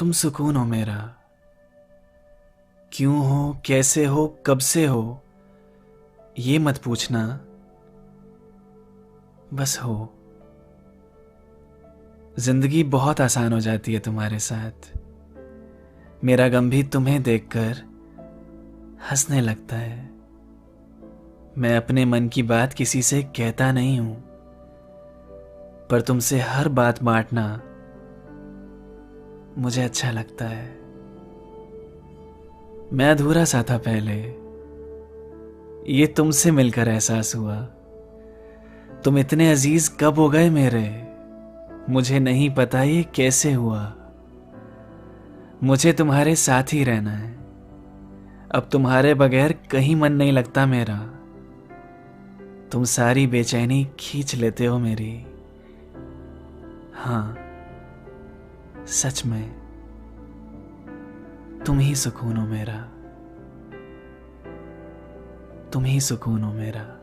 तुम सुकून हो मेरा। क्यों हो, कैसे हो, कब से हो, ये मत पूछना, बस हो। जिंदगी बहुत आसान हो जाती है तुम्हारे साथ। मेरा गम भी तुम्हें देखकर हंसने लगता है। मैं अपने मन की बात किसी से कहता नहीं हूं, पर तुमसे हर बात बांटना मुझे अच्छा लगता है। मैं अधूरा सा था पहले, ये तुमसे मिलकर एहसास हुआ। तुम इतने अजीज कब हो गए मेरे, मुझे नहीं पता ये कैसे हुआ। मुझे तुम्हारे साथ ही रहना है, अब तुम्हारे बगैर कहीं मन नहीं लगता मेरा। तुम सारी बेचैनी खींच लेते हो मेरी। हाँ, सच में तुम ही सुकून हो मेरा, तुम ही सुकून हो मेरा।